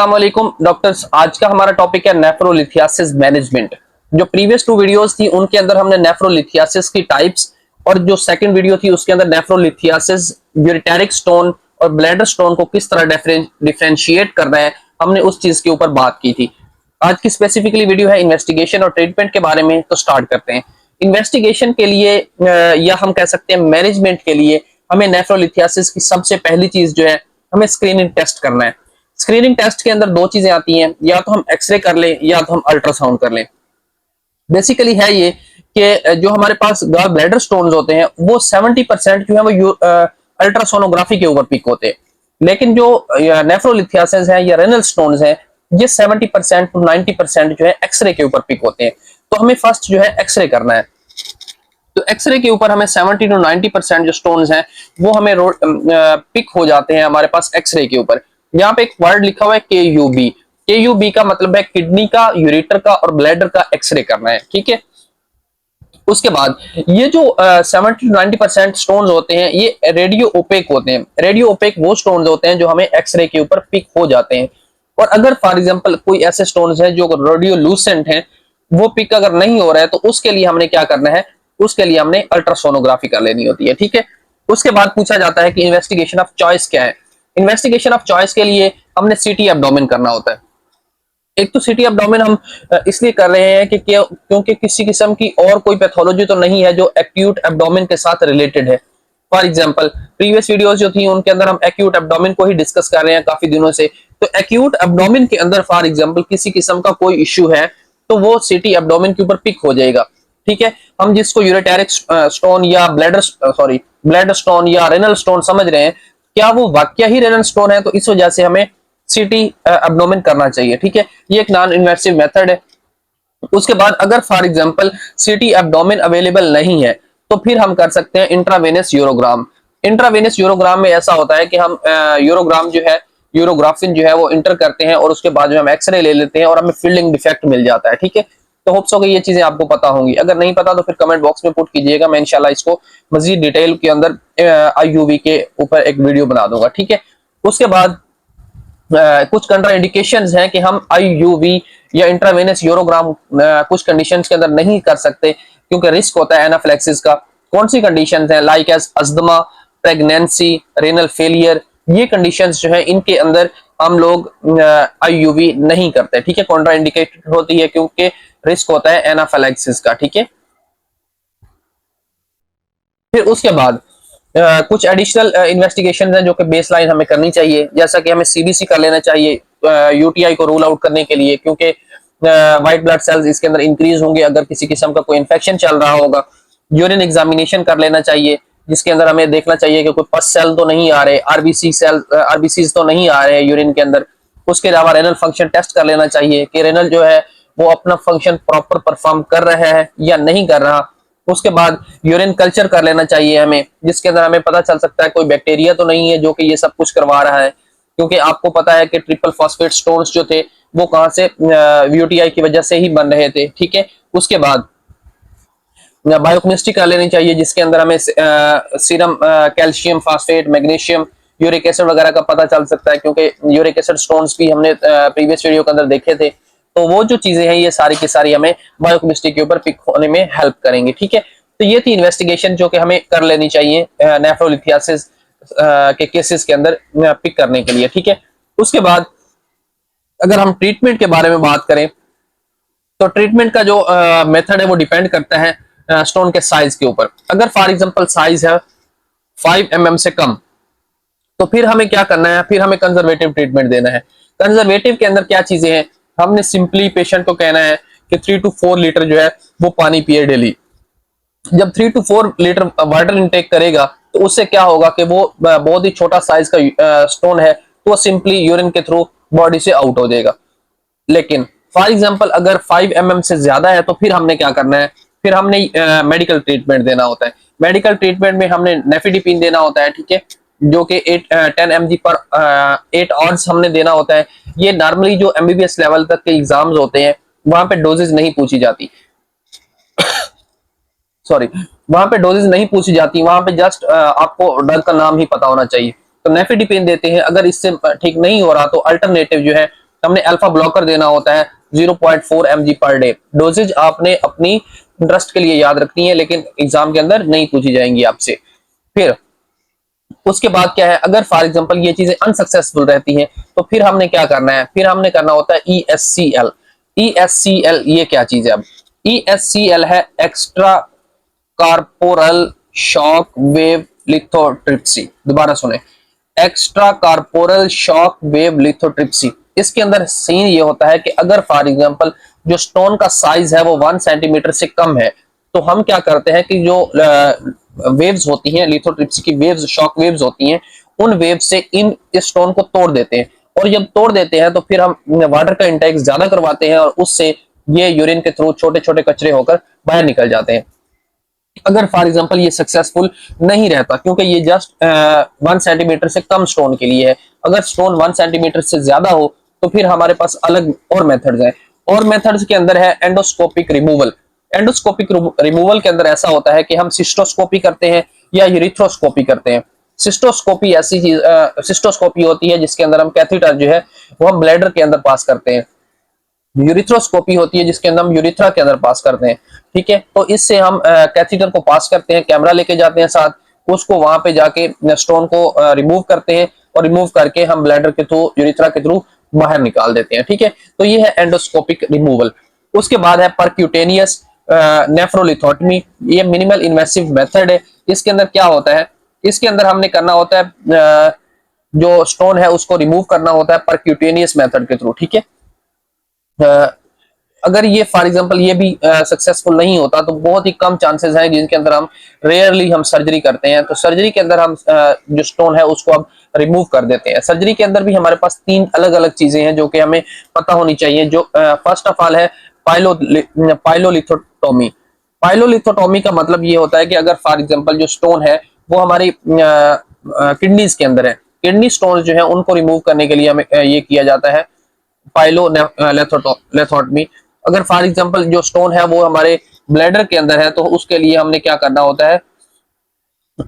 अस्सलाम वालेकुम डॉक्टर्स। आज का हमारा टॉपिक है नेफ्रोलिथियासिस मैनेजमेंट। जो प्रीवियस 2 वीडियोस थी उनके अंदर हमने नेफ्रोलिथियासिस की टाइप्स और जो सेकंड वीडियो थी उसके अंदर नेफ्रोलिथियासिस यूरिटेरिक स्टोन और ब्लैडर स्टोन को किस तरह डिफरेंशिएट करना है, हमने उस चीज के ऊपर बात की थी। आज की स्पेसिफिकली वीडियो है इन्वेस्टिगेशन और ट्रीटमेंट के बारे में। तो स्टार्ट करते हैं। इन्वेस्टिगेशन के लिए या हम कह सकते हैं मैनेजमेंट के लिए हमें नेफ्रोलिथियासिस की सबसे पहली चीज जो है हमें स्क्रीनिंग टेस्ट करना है। स्क्रीनिंग टेस्ट के अंदर 2 चीजें आती हैं, या तो हम एक्सरे कर लें या तो हम अल्ट्रासाउंड कर लें। बेसिकली है ये कि जो हमारे पास गॉल ब्लैडर स्टोन्स होते हैं वो 70% जो है वो अल्ट्रासोनोग्राफी के ऊपर पिक होते हैं, लेकिन जो नेफ्रोलिथियासिस है या रेनल स्टोन्स हैं ये 70% to 90% जो है एक्सरे के ऊपर पिक होते हैं। तो हमें फर्स्ट जो है एक्सरे करना है। तो एक्सरे के ऊपर हमें 70 to 90% जो स्टोन्स हैं वो हमें पिक हो जाते हैं हमारे पास एक्सरे के ऊपर। यहाँ पे एक वर्ड लिखा हुआ है KUB। KUB का मतलब है किडनी का, यूरेटर का और ब्लैडर का एक्सरे करना है, ठीक है। उसके बाद ये जो 70 to 90% स्टोन्स होते हैं ये रेडियो ओपेक होते हैं। रेडियो ओपेक वो स्टोन्स होते हैं जो हमें एक्सरे के ऊपर पिक हो जाते हैं। और अगर फॉर एग्जांपल कोई ऐसे स्टोन्स हैं जो रेडियो लूसेंट हैं, वो पिक अगर नहीं हो रहा है तो उसके लिए हमने क्या करना है, उसके लिए हमने अल्ट्रासोनोग्राफी कर लेनी होती है, ठीक है। उसके बाद पूछा जाता है कि इन्वेस्टिगेशन ऑफ चॉइस क्या है। इन्वेस्टिगेशन ऑफ चॉइस के लिए हमने सीटी एब्डोमेन करना होता है। एक तो सीटी एब्डोमेन हम इसलिए कर रहे हैं कि क्योंकि किसी किस्म की और कोई पैथोलॉजी तो नहीं है जो एक्यूट एब्डोमेन के साथ रिलेटेड है। फॉर एग्जांपल प्रीवियस वीडियोस जो थी उनके अंदर हम एक्यूट एब्डोमेन को ही डिस्कस कर रहे हैं काफी दिनों से। तो एक्यूट एब्डोमेन के अंदर फॉर एग्जांपल किसी किस्म का कोई इश्यू है तो वो सीटी एब्डोमेन के ऊपर पिक हो जाएगा, ठीक है। हम जिसको यूरेटेरिक स्टोन या ब्लैडर स्टोन या रेनल स्टोन समझ रहे हैं, क्या वो वाकया ही रेनल स्टोन है, तो इस वजह से हमें सीटी एब्डोमेन करना चाहिए, ठीक है। ये एक नॉन इन्वेसिव मेथड है। उसके बाद अगर फॉर एग्जांपल सीटी एब्डोमेन अवेलेबल नहीं है तो फिर हम कर सकते हैं इंट्रावेनस यूरोग्राम। इंट्रावेनस यूरोग्राम में ऐसा होता है कि हम यूरोग्राम जो है, यूरोग्राफिन जो है वो इंटर करते हैं और उसके बाद जो हम एक्सरे ले लेते हैं और हमें फील्डिंग डिफेक्ट मिल जाता है, ठीक है। तो होप्स हो कि ये चीजें आपको पता होंगी। अगर नहीं पता तो फिर कमेंट बॉक्स में पुट कीजिएगा, मैं इंशाल्लाह इसको मजीद डिटेल के अंदर IUV के ऊपर एक वीडियो बना दूंगा, ठीक है। उसके बाद कुछ कंट्राइंडिकेशंस हैं कि हम IUV या इंट्रावेनस यूरोग्राम कुछ कंडीशंस के अंदर नहीं कर सकते क्योंकि रिस्क होता है एनाफिलैक्सिस का। कौन सी कंडीशंस हैं? Like as asthma, pregnancy, renal failure, ये कंडीशंस जो है इनके अंदर हम लोग IUV नहीं करते, ठीक है। कॉन्ट्राइंडिकेटेड होती है क्योंकि रिस्क होता है एनाफिलैक्सिस का, ठीक है। फिर उसके बाद कुछ एडिशनल इन्वेस्टिगेशन हैं जो कि बेसलाइन हमें करनी चाहिए, जैसा कि हमें CBC कर लेना चाहिए UTI को रूल आउट करने के लिए, क्योंकि व्हाइट ब्लड सेल्स इसके अंदर इंक्रीज होंगे अगर किसी किस्म का कोई इन्फेक्शन चल रहा होगा। यूरिन एग्जामिनेशन कर लेना चाहिए जिसके अंदर हमें देखना चाहिए कि कोई पस सेल तो नहीं आ रहे, RBCs तो नहीं आ रहे हैं यूरिन के अंदर। उसके अलावा रेनल फंक्शन टेस्ट कर लेना चाहिए कि रेनल जो है वो अपना फंक्शन प्रॉपर परफॉर्म कर रहा है या नहीं कर रहा। उसके बाद यूरिन कल्चर कर लेना चाहिए हमें, जिसके अंदर हमें पता चल सकता है कोई बैक्टीरिया तो नहीं है जो कि ये सब कुछ करवा रहा है, क्योंकि आपको पता है कि ट्रिपल फॉस्फेट स्टोन्स जो थे वो कहां से UTI की वजह से ही बन रहे थे, ठीक है। उसके बाद बायोकेमिस्ट्री कर लेनी चाहिए जिसके अंदर हमें serum calcium phosphate, magnesium, uric acid वगैरह का पता चल सकता है, क्योंकि यूरिक एसिड स्टोन्स भी हमने प्रीवियस वीडियो के अंदर देखे थे। तो वो जो चीजें हैं ये सारी की सारी हमें बायोकेमिस्ट्री के ऊपर पिक होने में हेल्प करेंगे, ठीक है। तो ये थी इन्वेस्टिगेशन जो कि हमें कर लेनी चाहिए नेफ्रोलिथियासिस के केसेस के अंदर पिक करने के लिए, ठीक है। उसके बाद अगर हम ट्रीटमेंट के बारे में बात करें तो ट्रीटमेंट का जो मेथड है वो डिपेंड करता है स्टोन के साइज के ऊपर। अगर फॉर एग्जांपल साइज है 5 mm से कम तो फिर हमें क्या करना है, फिर हमें कंजर्वेटिव ट्रीटमेंट देना है। कंजर्वेटिव के अंदर क्या चीजें हैं, हमने सिंपली पेशेंट को कहना है कि 3 to 4 लीटर जो है वो पानी पिए डेली। जब 3 to 4 लीटर वाटर इनटेक करेगा तो उससे क्या होगा कि वो बहुत ही छोटा साइज का स्टोन है तो वो सिंपली यूरिन के थ्रू बॉडी से आउट हो जाएगा। लेकिन फॉर एग्जांपल अगर 5 mm से ज्यादा है तो फिर हमने क्या करना है, फिर हमने मेडिकल ट्रीटमेंट देना होता है। मेडिकल ट्रीटमेंट में हमने नेफिडिपिन देना होता है, ठीक है, जो कि 10 mg पर 8 आवर्स हमने देना होता है। ये नॉर्मली जो MBBS लेवल तक के एग्जाम्स होते हैं वहां पे डोजेज नहीं पूछी जाती सॉरी, वहां पे डोजेज नहीं पूछी जाती, वहां पे जस्ट आपको ड्रग का नाम ही पता होना चाहिए। तो नेफिडिपिन देते हैं। अगर इससे ठीक नहीं हो रहा तो अल्टरनेटिव जो है हमने अल्फा ब्लॉकर देना होता है 0.4 mg पर डे। डोजेज आपने अपनी इंटरेस्ट के लिए याद रखनी है, लेकिन एग्जाम के अंदर नहीं पूछी जाएंगी आपसे। फिर उसके बाद क्या है, अगर फॉर एग्जांपल ये चीजें अनसक्सेसफुल रहती हैं तो फिर हमने क्या करना है, फिर हमने करना होता है ESCL। ESCL ये क्या चीज है? अब ESCL है extra corporeal shock wave lithotripsy. दोबारा सुने, extra corporeal shock wave lithotripsy. इसके अंदर सीन ये होता है कि अगर फॉर एग्जांपल जो स्टोन का साइज है वो 1 सेंटीमीटर से कम है, तो हम क्या करते हैं कि जो वेव्स होती हैं, लिथोट्रिप्सी की वेव्स, शॉक वेव्स होती हैं, उन वेव से इस स्टोन को तोड़ देते हैं। और जब तोड़ देते हैं तो फिर हम वाटर का इंटेक ज्यादा करवाते हैं और उससे ये यूरिन के थ्रू छोटे छोटे कचरे होकर बाहर निकल जाते हैं। अगर फॉर एग्जांपल ये सक्सेसफुल नहीं रहता, क्योंकि ये जस्ट 1 सेंटीमीटर से कम स्टोन के लिए है, अगर स्टोन 1 सेंटीमीटर से ज्यादा हो तो फिर हमारे पास अलग और मेथड्स हैं। और मेथड्स के अंदर है एंडोस्कोपिक रिमूवल। एंडोस्कोपिक रिमूवल के अंदर ऐसा होता है कि हम सिस्टोस्कोपी करते हैं या यूरिथ्रोस्कोपी करते हैं। सिस्टोस्कोपी ऐसी चीज सिस्टोस्कोपी होती है जिसके अंदर हम कैथेटर जो है वो हम ब्लैडर के अंदर पास करते हैं। यूरिथ्रोस्कोपी होती है जिसके अंदर हम यूरिथ्रा के अंदर पास करते हैं। ठीक है, तो इससे हम कैथेटर को पास करते हैं, कैमरा लेके जाते हैं साथ, उसको वहां पे जाके स्टोन को रिमूव करते हैं और रिमूव करके हम ब्लैडर के थ्रू, यूरिथ्रा के थ्रू बाहर निकाल देते हैं। ठीक है, तो ये है एंडोस्कोपिक रिमूवल। उसके बाद है परक्यूटेनियस नेफ्रोलिथोटमी। ये मिनिमल इन्वेसिव मेथड है। इसके अंदर क्या होता है, इसके अंदर हमने करना होता है जो स्टोन है उसको रिमूव करना होता है परक्यूटेनियस मेथड के थ्रू। ठीक है, अगर ये फॉर एग्जांपल ये भी सक्सेसफुल नहीं होता तो बहुत ही कम चांसेस हैं जिनके अंदर हम रेयरली हम सर्जरी करते हैं। तो सर्जरी के अंदर हम जो स्टोन है उसको अब रिमूव कर देते हैं। सर्जरी के अंदर भी हमारे पास 3 अलग अलग चीजें हैं जो कि हमें पता होनी चाहिए। जो फर्स्ट ऑफ ऑल है पाइलोलिथोटोमी। पाइलोलिथोटोमी का मतलब ये होता है कि अगर फॉर एग्जांपल जो स्टोन है वो हमारी किडनीज के अंदर है, किडनी स्टोन जो है उनको रिमूव करने के लिए हमें ये किया जाता है पाइलोलेथोटोमी। अगर फॉर एग्जांपल जो स्टोन है वो हमारे ब्लैडर के अंदर है तो उसके लिए हमने क्या करना होता है,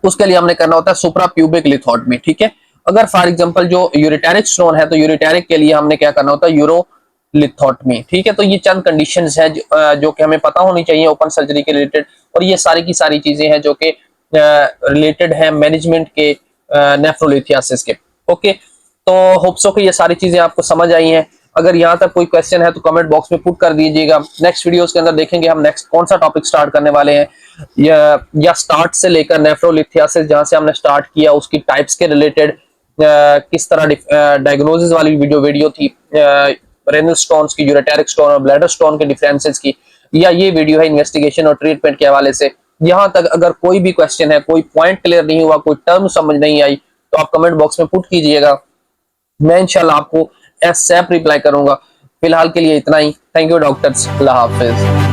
उसके लिए हमने करना होता है सुप्रा प्यूबिक लिथोटमी। ठीक है, अगर फॉर एग्जांपल जो यूरिटेरिक स्टोन है तो यूरिटेरिक के लिए हमने क्या करना होता है, यूरो लिथोटमी। ठीक है, तो ये चंद कंडीशंस है जो कि हमें पता होनी चाहिए ओपन सर्जरी के रिलेटेड, और ये सारी की सारी चीजें हैं जो कि रिलेटेड है मैनेजमेंट के नेफ्रोलिथियासिस के। ओके, तो होप सो कि ये सारी चीजें आपको समझ आई हैं। अगर यहाँ तक कोई क्वेश्चन है तो कमेंट बॉक्स में पुट कर दीजिएगा। नेक्स्ट वीडियोस के अंदर देखेंगे हम नेक्स्ट कौन सा टॉपिक स्टार्ट करने वाले हैं, या स्टार्ट से लेकर नेफ्रोलिथियासिस जहां से हमने स्टार्ट किया उसकी टाइप्स के रिलेटेड किस तरह डायग्नोसिस वाली वीडियो थी, रेनल स्टोन्स की, यूरेटेरिक स्टोन और ब्लैडर स्टोन के डिफरेंसेस की, या ये वीडियो है इन्वेस्टिगेशन और ट्रीटमेंट के हवाले से। यहाँ तक अगर कोई भी क्वेश्चन है, कोई पॉइंट क्लियर नहीं हुआ, कोई टर्म समझ नहीं आई, तो आप कमेंट बॉक्स में पुट कीजिएगा। मैं इंशाल्लाह आपको एसएप रिप्लाई करूंगा। फिलहाल के लिए इतना ही। थैंक यू डॉक्टर्स, अल्लाह हाफिज।